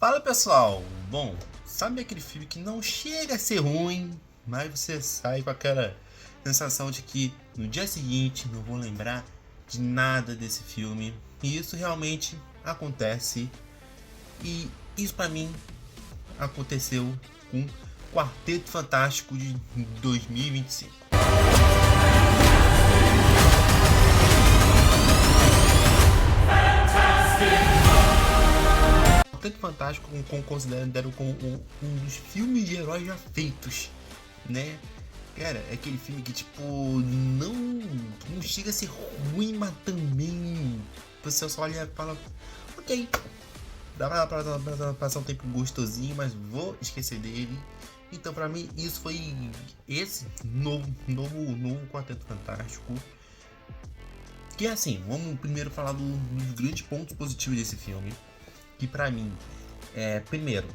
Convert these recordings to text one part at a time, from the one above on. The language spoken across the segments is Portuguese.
Fala pessoal, bom, sabe aquele filme que não chega a ser ruim, mas você sai com aquela sensação de que no dia seguinte não vou lembrar de nada desse filme, e isso realmente acontece, e isso pra mim aconteceu com Quarteto Fantástico de 2025. Quarteto Fantástico considerado como um dos filmes de heróis já feitos, né? Cara, é aquele filme que tipo não chega a ser ruim, mas também você só olha e fala, ok, dá pra passar um tempo gostosinho, mas vou esquecer dele. Então pra mim isso foi esse novo Quarteto Fantástico. Que assim, vamos primeiro falar dos grandes pontos positivos desse filme. Que pra mim é primeiro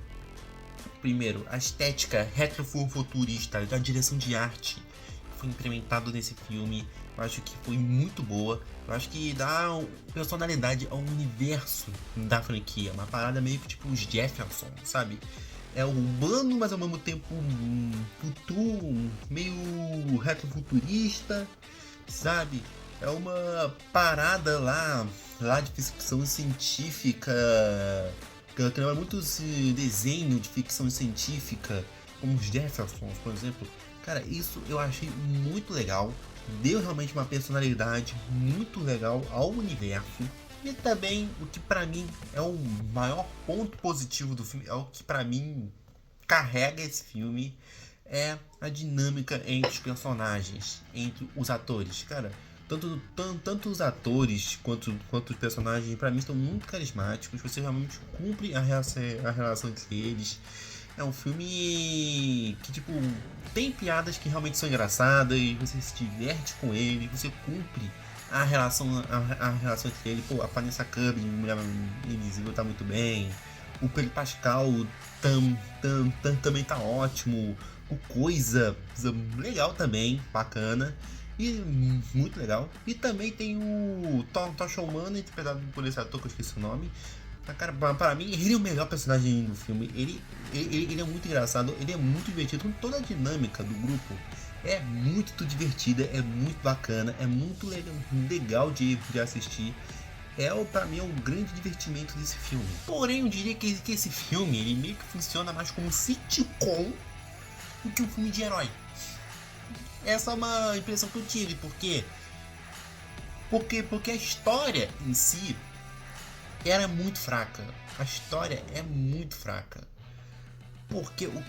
a estética retrofuturista, a direção de arte que foi implementado nesse filme, eu acho que foi muito boa. Eu acho que dá personalidade ao universo da franquia, uma parada meio que tipo os Jefferson, sabe? É urbano, mas ao mesmo tempo futuro, meio retrofuturista, sabe? É uma parada lá de ficção científica, que lembra muito esse desenho de ficção científica, como os Jeffersons, por exemplo. Cara, isso eu achei muito legal, deu realmente uma personalidade muito legal ao universo. E também, o que pra mim é o maior ponto positivo do filme, é o que pra mim carrega esse filme, é a dinâmica entre os personagens, entre os atores. Cara, tanto os atores quanto os personagens, pra mim, estão muito carismáticos. Você realmente cumpre a relação entre eles. É um filme que, tipo, tem piadas que realmente são engraçadas, você se diverte com ele, você cumpre a relação entre ele. Pô, a Vanessa Kirby, Mulher Invisível, tá muito bem. O Pedro Pascal também tá ótimo. O Coisa legal também, bacana. E muito legal. E também tem o Tosh Humana, interpretado por esse ator que eu esqueci o nome. Cara, para mim, ele é o melhor personagem do filme. Ele é muito engraçado, ele é muito divertido. Com toda a dinâmica do grupo é muito divertida, é muito bacana, é muito legal de assistir. Pra mim é um grande divertimento desse filme. Porém, eu diria que esse filme ele meio que funciona mais como um sitcom do que um filme de herói. Essa é uma impressão que eu tive, porque a história em si era muito fraca. A história é muito fraca. Porque o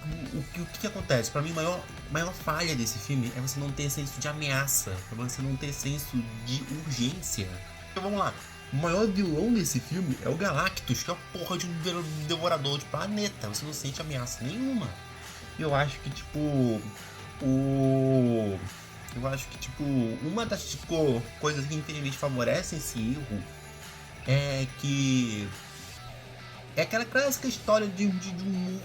que acontece? Pra mim, a maior falha desse filme é você não ter senso de ameaça, é você não ter senso de urgência. Então vamos lá. O maior vilão desse filme é o Galactus, que é a porra de um devorador de planeta. Você não sente ameaça nenhuma. Eu acho que uma das coisas que infelizmente favorecem esse erro é que é aquela clássica história de um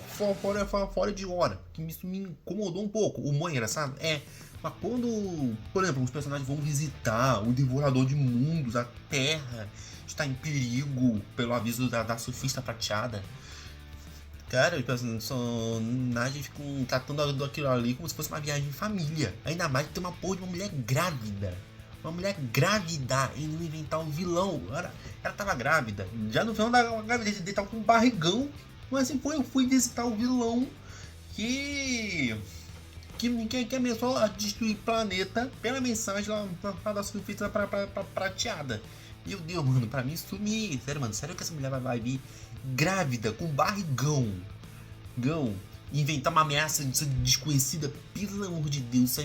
fora de hora, que isso me incomodou um pouco. O humor é engraçado? É. Mas quando, por exemplo, os personagens vão visitar o Devorador de Mundos, a Terra está em perigo pelo aviso da Surfista Prateada. Cara, os personagens ficam tratando aquilo ali como se fosse uma viagem de família. Ainda mais que tem uma porra de uma mulher grávida. Uma mulher grávida e não inventar um vilão. Ela tava grávida. Já no final da gravidez dele tava com um barrigão. Mas assim eu fui visitar o vilão que ameaçou a destruir o planeta pela mensagem lá da surfista prateada. Meu Deus, mano, pra mim isso me... Sério que essa mulher vai vir grávida, com barrigão, inventar uma ameaça desconhecida, pelo amor de Deus, isso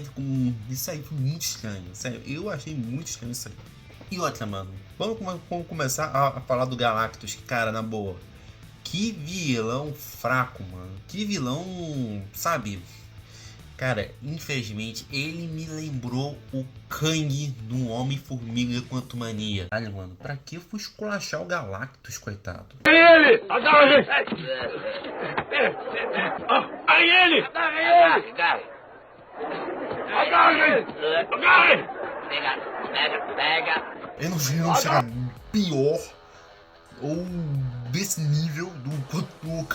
aí foi muito estranho, sério, eu achei muito estranho isso aí. E outra, mano, vamos começar a falar do Galactus, que, cara, na boa, que vilão fraco, mano, que vilão, sabe... Cara, infelizmente, ele me lembrou o Kang do Homem-Formiga Quantumania. Olha, mano, pra que eu fui esculachar o Galactus, coitado? Ele! Agarra ele! Aí ele! Agarra ele! Agarra ele! Pega! Eu não chega pior ou desse nível do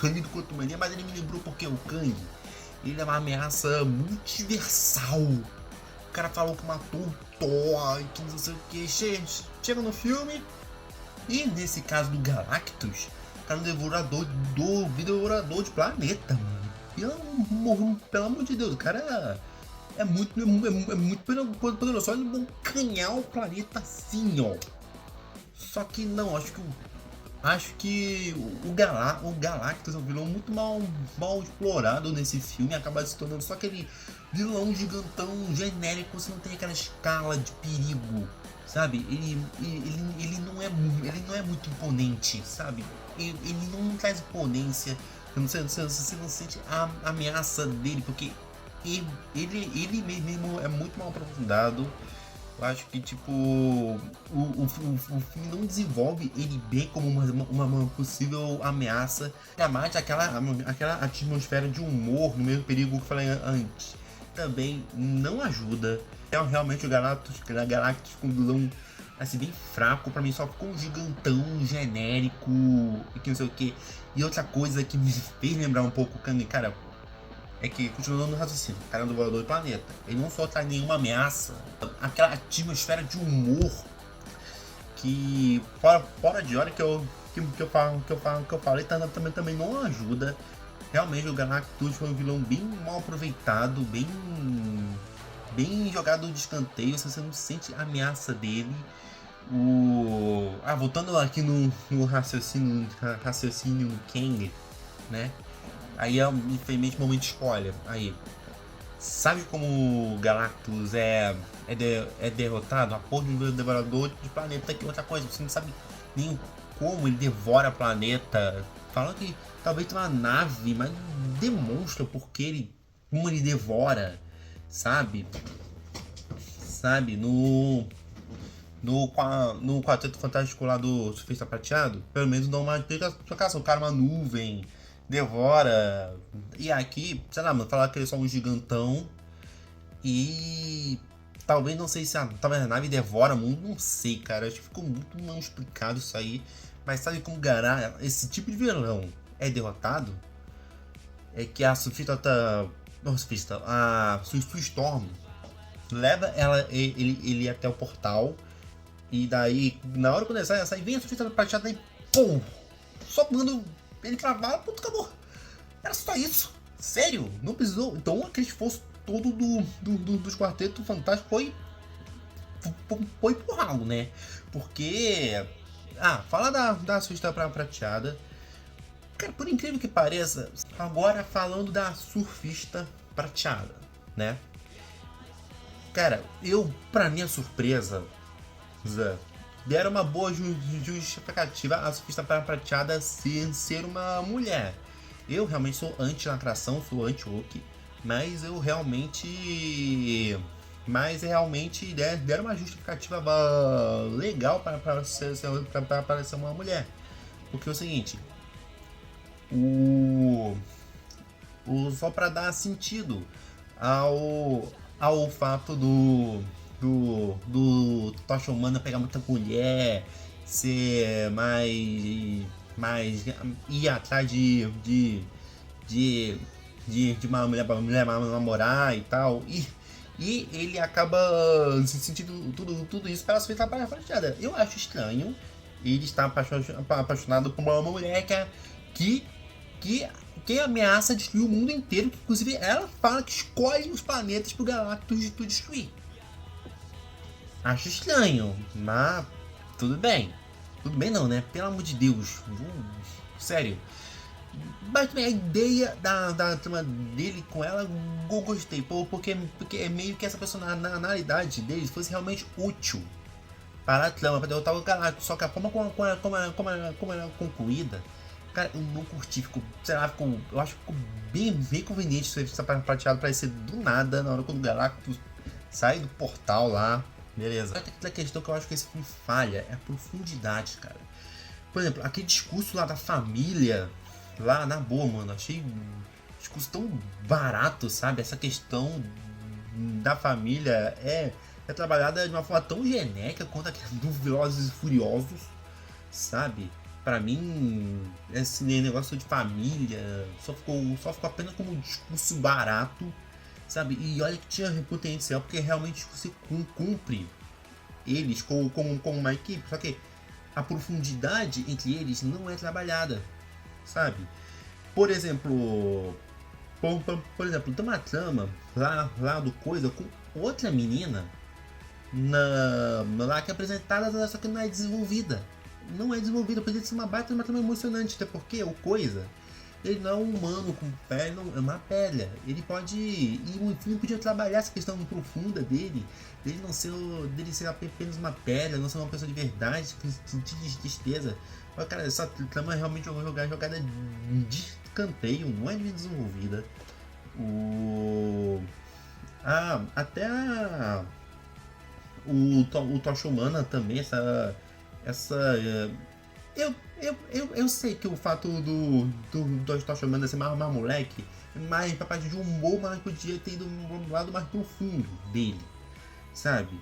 Kang do Quantumania, mas ele me lembrou porque o Kang, ele é uma ameaça multiversal. O cara falou que matou o Thor, que não sei o que. Chega no filme, e nesse caso do Galactus, o cara é um devorador de planeta, mano. Pelo amor de Deus, o cara é muito poderoso. Só ele bocanhar o planeta assim, ó. Só que não, acho que o Galactus é um vilão muito mal explorado nesse filme. Acaba se tornando só aquele vilão gigantão genérico. Você não tem aquela escala de perigo, sabe? Ele não é muito imponente, sabe? Ele não traz imponência. Você não sente a ameaça dele, porque ele mesmo é muito mal aprofundado. Eu acho que, tipo, o filme não desenvolve ele bem como uma possível ameaça. Ainda mais aquela atmosfera de humor no mesmo perigo que eu falei antes. Também não ajuda. É realmente o Galactus com um vilão assim, bem fraco. Pra mim só ficou um gigantão genérico e que não sei o que. E outra coisa que me fez lembrar um pouco o Kang, cara, é que, continuando no raciocínio, o cara é um devorador do planeta. Ele não só traz nenhuma ameaça, aquela atmosfera de humor que, fora de hora que eu falei, também não ajuda. Realmente o Galactus foi um vilão bem mal aproveitado, bem jogado de escanteio. Você não sente a ameaça dele. Voltando aqui no raciocínio Kang, né? Aí é, infelizmente, momento de spoiler. Aí, sabe como o Galactus é derrotado? A porra de um devorador de planeta, que outra coisa. Você não sabe nem como ele devora planeta. Fala que talvez tenha uma nave, mas não demonstra como ele devora, sabe? No Quarteto Fantástico lá do Surfista Prateado, pelo menos dá uma explicação. O cara é uma nuvem, devora. E aqui, sei lá, mano, falar que ele é só um gigantão. E talvez, não sei se talvez a nave devora mundo, não sei, cara. Acho que ficou muito mal explicado isso aí. Mas sabe como esse tipo de vilão é derrotado? É que a Surfista a Sue Storm leva ele até o portal. E daí, na hora que ele sai, vem a Surfista Prateada e pum! Só quando ele travava, puto, acabou. Era só isso. Sério, não precisou. Então aquele esforço todo dos Quartetos Fantásticos foi pro ralo, né? Porque... fala da Surfista Prateada. Cara, por incrível que pareça, agora falando da Surfista Prateada, né? Cara, pra minha surpresa, deram uma boa justificativa a Surfista Prateada ser uma mulher. Eu realmente sou anti-lacração, sou anti-woke, mas realmente deram uma justificativa legal para ser uma mulher. Porque é o seguinte, só para dar sentido ao fato do Tocha Humana pegar muita mulher, ser mais ir atrás de uma mulher namorar e tal, e ele acaba se sentindo tudo isso pela sua prateada. Eu acho estranho ele estar apaixonado por uma mulher que ameaça destruir o mundo inteiro, que inclusive ela fala que escolhe os planetas pro Galactus destruir. Acho estranho, mas tudo bem. Tudo bem não, né? Pelo amor de Deus. Sério. Mas também a ideia da trama dele com ela, eu gostei. Porque é meio que essa personalidade dele fosse realmente útil para a trama, para derrotar o Galactus. Só que a forma como ela é concluída, cara, eu não curti. Eu acho que ficou bem conveniente esse prateado aparecer do nada na hora quando o Galactus sai do portal lá. Beleza. A questão que eu acho que esse filme falha é a profundidade, cara. Por exemplo, aquele discurso lá da família, lá na boa, mano, achei um discurso tão barato, sabe? Essa questão da família é trabalhada de uma forma tão genérica quanto a do Velozes e Furiosos, sabe? pra mim, esse negócio de família só ficou apenas como um discurso barato, sabe? E olha que tinha potencial, porque realmente você cumpre eles como uma equipe, só que a profundidade entre eles não é trabalhada, sabe? Por exemplo, por exemplo, tem uma trama lá do Coisa com outra menina lá que é apresentada, só que não é desenvolvida. Não é desenvolvida, poderia ser uma baita, uma trama emocionante, até porque o Coisa, ele não é um humano com pele, não, é uma pedra. Ele pode. E o filme podia trabalhar essa questão profunda dele dele ser apenas uma pedra, não ser uma pessoa de verdade, de tristeza. Mas, cara, essa trama é realmente uma jogada de escanteio, não é bem desenvolvida. Até o Tocha Humana também, eu sei que o fato do Tocha Humana ser mais moleque, mais pra parte de humor, mas podia ter ido um lado mais profundo dele, sabe?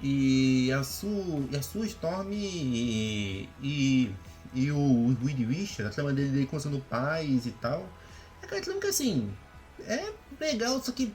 E a sua Storm e o Reed Richards, a trama dele construindo paz e tal, é aquela trama que assim, é legal, só que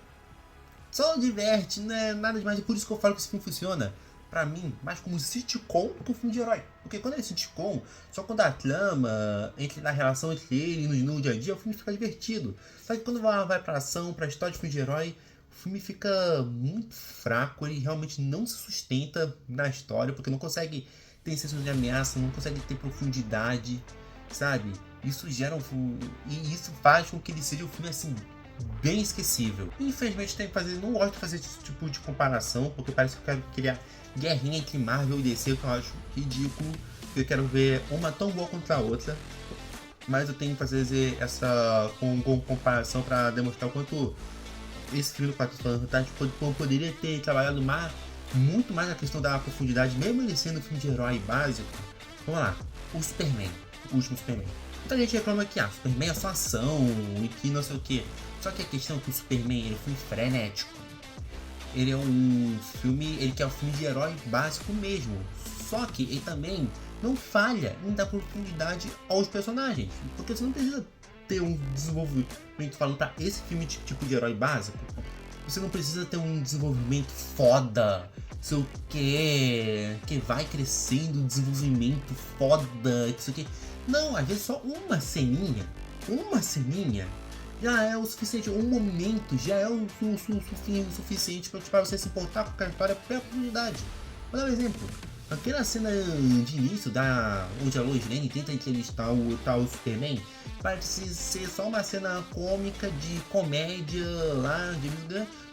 só diverte, né? Nada demais. E por isso que eu falo que esse filme funciona, pra mim, mais como sitcom do que um filme de herói. Porque quando é sitcom, só quando a trama, na relação entre ele no dia a dia, o filme fica divertido. Só que quando vai pra ação, pra história de filme de herói, o filme fica muito fraco, ele realmente não se sustenta na história, porque não consegue ter sensação de ameaça, não consegue ter profundidade, sabe? Isso gera e isso faz com que ele seja um filme assim bem esquecível. Infelizmente não gosto de fazer esse tipo de comparação, porque parece que eu quero criar guerrinha entre Marvel e DC, que eu acho ridículo. Eu quero ver uma tão boa contra a outra, mas eu tenho que fazer essa comparação para demonstrar o quanto esse filme do Quarteto Fantástico poderia ter trabalhado muito mais a questão da profundidade, mesmo ele sendo um filme de herói básico. Vamos lá, o Superman, o último Superman. Muita gente reclama que Superman é só ação e que não sei o que. Só que a questão é que o Superman ele é um filme frenético. Ele é um filme, ele quer um filme de herói básico mesmo. Só que ele também não falha em dar profundidade aos personagens. Porque você não precisa ter um desenvolvimento falando pra esse filme tipo de herói básico. Você não precisa ter um desenvolvimento foda, sei o que vai crescendo, desenvolvimento foda, isso aqui. Não, às vezes só uma ceninha já é o suficiente, um momento já é o suficiente para você se importar com a história pela comunidade. Vou dar um exemplo. Aquela cena de início onde a Lois Lane tenta entrevistar o Superman parece ser só uma cena cômica de comédia lá,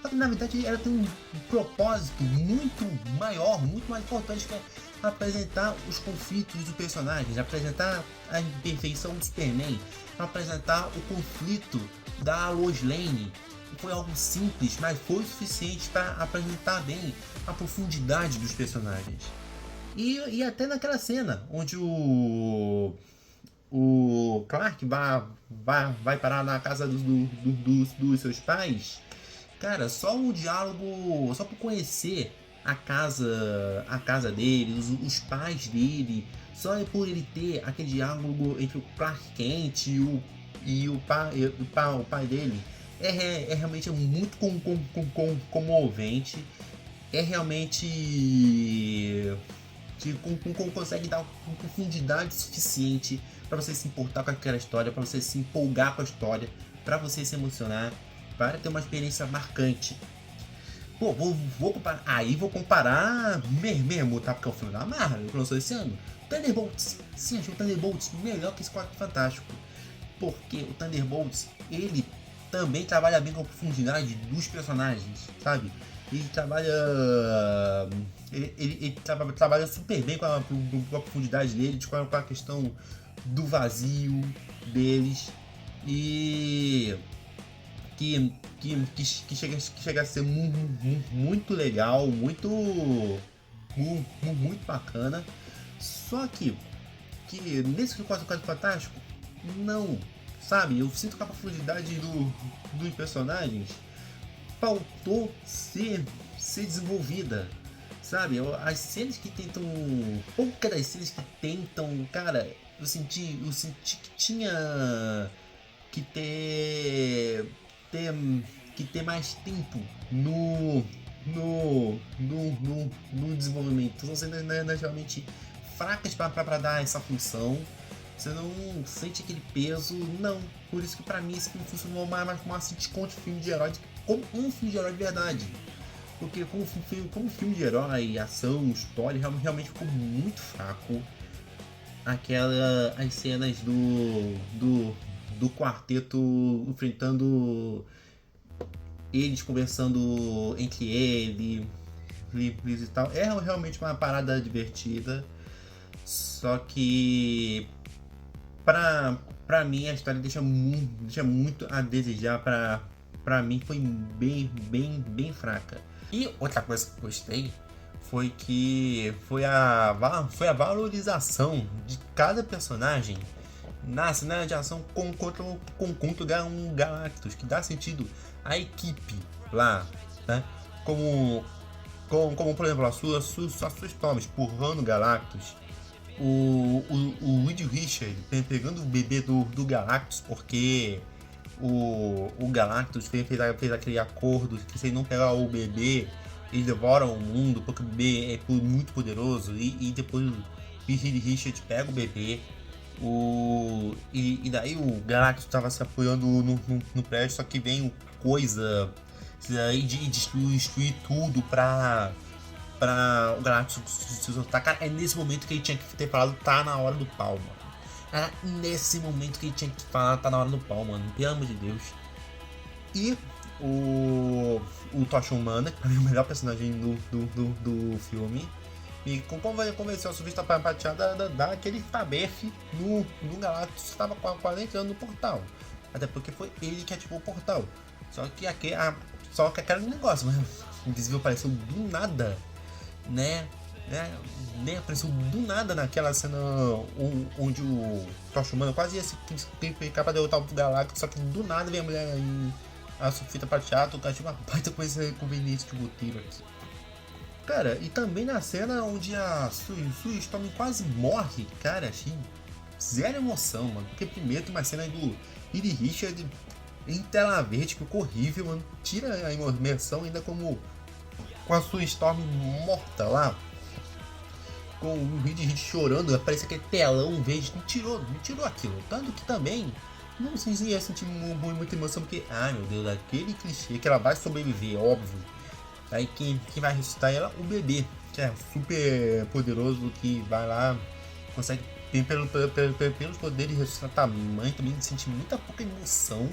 só que na verdade ela tem um propósito muito maior, muito mais importante, que é apresentar os conflitos dos personagens, apresentar a imperfeição do Superman, apresentar o conflito da Lois Lane. Foi algo simples, mas foi o suficiente para apresentar bem a profundidade dos personagens. E até naquela cena onde o Clark vai parar na casa dos seus pais, cara, só um diálogo, só por conhecer a casa dele, os pais dele, só por ele ter aquele diálogo entre o Clark Kent e o pai dele, é realmente muito comovente, é realmente consegue dar uma profundidade suficiente para você se importar com aquela história, para você se empolgar com a história, para você se emocionar, para ter uma experiência marcante. Pô, vou comparar. Aí vou comparar mesmo, tá? Porque é o filme da Marvel que lançou esse ano. Thunderbolts. Sim, achei o Thunderbolts melhor que esse Quarteto Fantástico. Porque o Thunderbolts, ele também trabalha bem com a profundidade dos personagens, sabe? Ele trabalha. Ele trabalha super bem com a profundidade deles, com a questão do vazio deles. E que chega a ser muito legal, muito bacana. Só que nesse Quarteto Fantástico, não, sabe? Eu sinto que a profundidade dos personagens faltou ser desenvolvida, sabe? As cenas que tentam, poucas das cenas que tentam, cara, eu senti que tinha que ter mais tempo no desenvolvimento. São cenas realmente fracas para dar essa função. Você não sente aquele peso, não. Por isso que pra mim esse filme funcionou mais como uma sitcom de filme de herói, como um filme de herói de verdade. Porque como filme de herói, ação, história, realmente ficou muito fraco. As cenas do quarteto enfrentando eles, conversando entre eles e tal. É realmente uma parada divertida. Só que pra mim a história deixa muito a desejar. Pra mim foi bem fraca. E outra coisa que eu gostei foi a valorização de cada personagem na cena de ação contra um Galactus, que dá sentido à equipe lá, né? Como por exemplo, a sua Storm empurrando o Galactus, o Reed Richard pegando o bebê do Galactus, porque o Galactus fez aquele acordo que se ele não pegar o bebê, eles devoram o mundo, porque o bebê é muito poderoso, e depois o Reed Richard pega o bebê. E daí o Galactus estava se apoiando no prédio, só que vem o Coisa e destruir tudo pra o Galactus se soltar. Cara, é nesse momento que ele tinha que ter falado, tá na hora do pau, mano. Era nesse momento que ele tinha que falar, tá na hora do pau, mano. Pelo amor de Deus. E o Tocha Humana, que pra mim é o melhor personagem do filme, e convenceu a surfista prateada a dar aquele tabefe no Galactus que estava quase entrando no portal. Até porque foi ele que ativou o portal. Só que aquele negócio, mas o desvio apareceu do nada, né? Apareceu do nada naquela cena onde o Tocha Humana quase ia se clicar pra derrotar o Galactus, só que do nada vem a mulher a surfista prateada, o cara tinha uma baita coisa conveniente de roteiro aqui. Cara, e também na cena onde a Sue Storm quase morre, cara, achei zero emoção, mano. Porque primeiro tem uma cena do Reed Richard em tela verde, que ficou horrível, mano. Tira a imersão ainda com a Sue Storm morta lá. Com o Reed Richard chorando, aparece aquele telão verde, não tirou aquilo. Tanto que também não ia sentir muita emoção, porque, ai meu Deus, aquele clichê que ela vai sobreviver, óbvio. Aí quem vai ressuscitar ela? O bebê, que é super poderoso, que vai lá, consegue, pelos poderes, ressuscitar a mãe, também sente muita pouca emoção.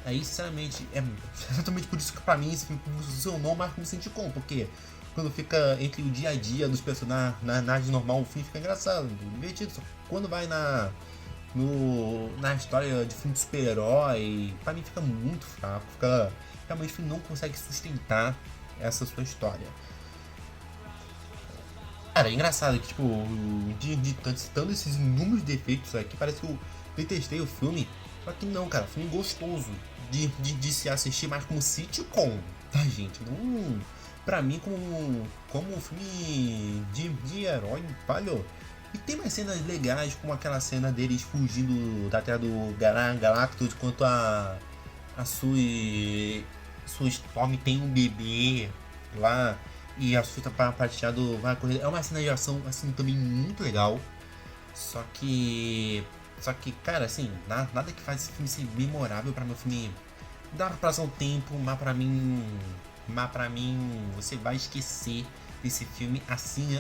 Aí, sinceramente, é exatamente por isso que pra mim esse filme funcionou mais como sitcom, porque quando fica entre o dia a dia dos personagens normal, o filme fica engraçado, divertido. Só quando vai na história de filme de super-herói, pra mim fica muito fraco, realmente o filme não consegue sustentar essa sua história. Cara, é engraçado que, tipo, citando esses inúmeros defeitos aqui, parece que eu detestei o filme. Só que não, cara, filme gostoso de se assistir, mais como sitcom, tá, gente? Não, pra mim, como um filme de herói, falhou. E tem mais cenas legais, como aquela cena deles fugindo da terra do Galactus, enquanto a Sue Storm tem um bebê lá e a surfista prateado vai correr. É uma cena de ação assim também muito legal. Só que, cara, assim, nada que faz esse filme ser memorável. Pra meu filme dá pra passar o tempo, mas pra mim você vai esquecer desse filme assim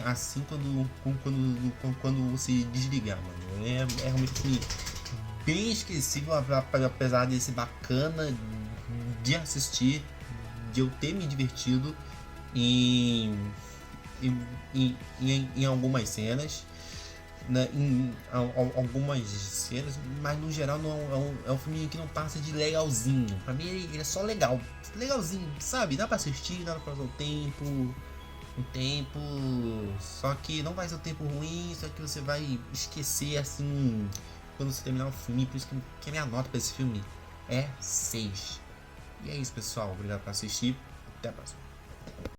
quando você desligar, mano. É realmente um filme bem esquecível, apesar de ser bacana de assistir, de eu ter me divertido em algumas cenas, né, algumas cenas, mas no geral não é um filme que não passa de legalzinho. Pra mim ele é só legalzinho, sabe? Dá pra assistir, dá pra passar um tempo, só que não vai ser um tempo ruim, só que você vai esquecer assim quando você terminar o filme. Por isso que a minha nota pra esse filme é 6. E é isso, pessoal. Obrigado por assistir. Até a próxima.